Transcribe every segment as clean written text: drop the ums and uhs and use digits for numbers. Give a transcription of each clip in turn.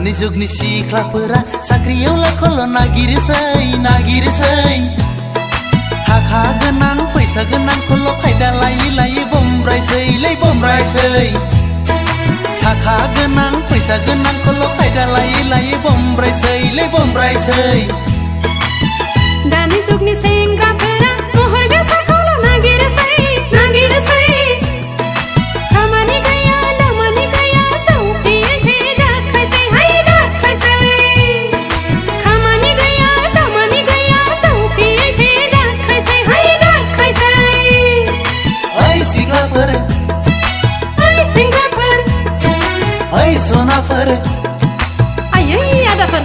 दानि जुगनि सिख्लाफोरा साख्रियाव लाखौल' नागिरसै थाखा गोनां फैसा गोनांखौल' खायदा लायै बमब्रायसै थाखा गोनां फैसा गोनांखौल' खायदा लायै बमब्रायसै दानि जुगनि सेंग्राफोरा महर गोसाखौल' नागिरसै खामानि गैया दामानि गैया जौफे दाखायसै खामानि गैया दामानि गैया जौफे दाखायसै ओइ सिख्लाफोर ओइ सेंग्राफोर ओइ सनाफोर आयै आदाफोर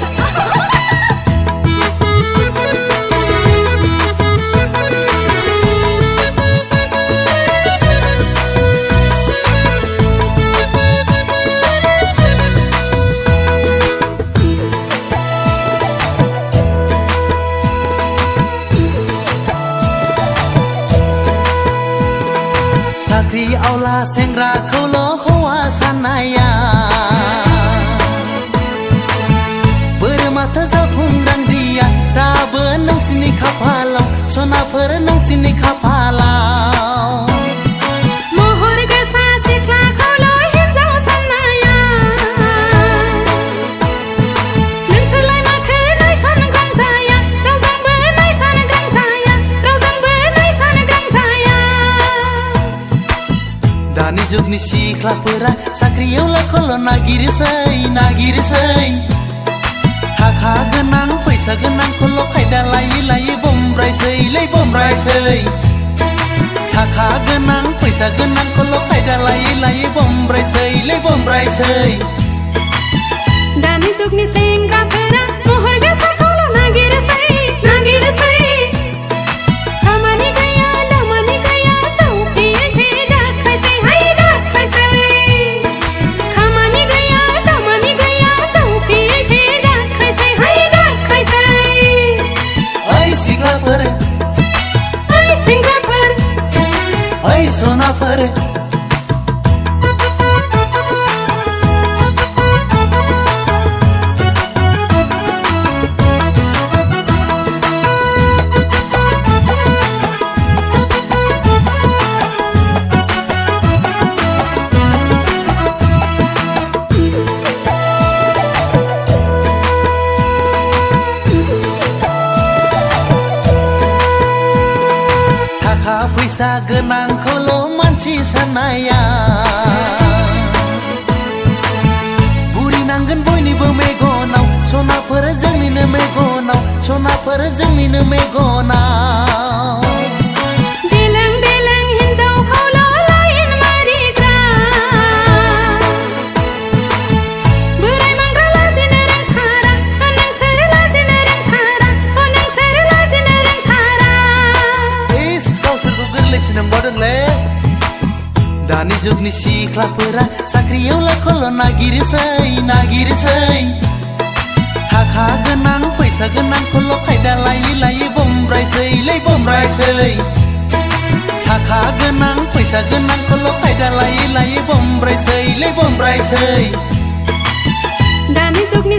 साख्रि आवला सेंग्राखौल' हौवा साननाया बोरमाथो जाफुंदांदिया दाबो नोंसिनि खाफालाव सनाफोर नोंसिनि खाफालाव महर गोसा सिख्लाखौल' हिन्जाव साननाया नोंसोरलाय माथो नायसन गांजाया रावजोंबो नायसन गांजाया दानि जुगनि सिख्लाफोरा साख्रियाव लाखौल' नागिरसै थाखा गोनां फैसा गोनांखौल' खायदा लायै बमब्रायसै थाखा गोनां फैसा गोनांखौल' खायदा लायै बमब्रायसै दानि जुगनि सेंग्राफोरा महर गोसाखौल' नागिरसै खामानि गैया दामानि गैया जौफे दाखायसै खामानि गैया दामानि गैया जौफे दाखायसै ओइ सिख्लाफोर ओइ सेंग्राफोर ओइ सनाफोर थाखा फैसा गोनांखौल' मानसि साननाया बुरि नांगोन बयनिबो मेगनाव सनाफोर जोंनिनो मेगनाव देलें हिन्जावखौल' लाइन मारिग्रा बोराय मांग्रा लाजिनो रोंथारा नोंसोर लाजिनो रोंथारा गावसोरखौ गोरलैसो नंबावदोंलै दानि जुगनि सिख्लाफोरा साख्रियाव लाखौल' नागिरसै थाखा गोनां फैसा गोनांखौल' खायदा लायै बमब्रायसै थाखा गोनां फैसा गोनांखौल' खायदा लायै बमब्रायसै दानि जुगनि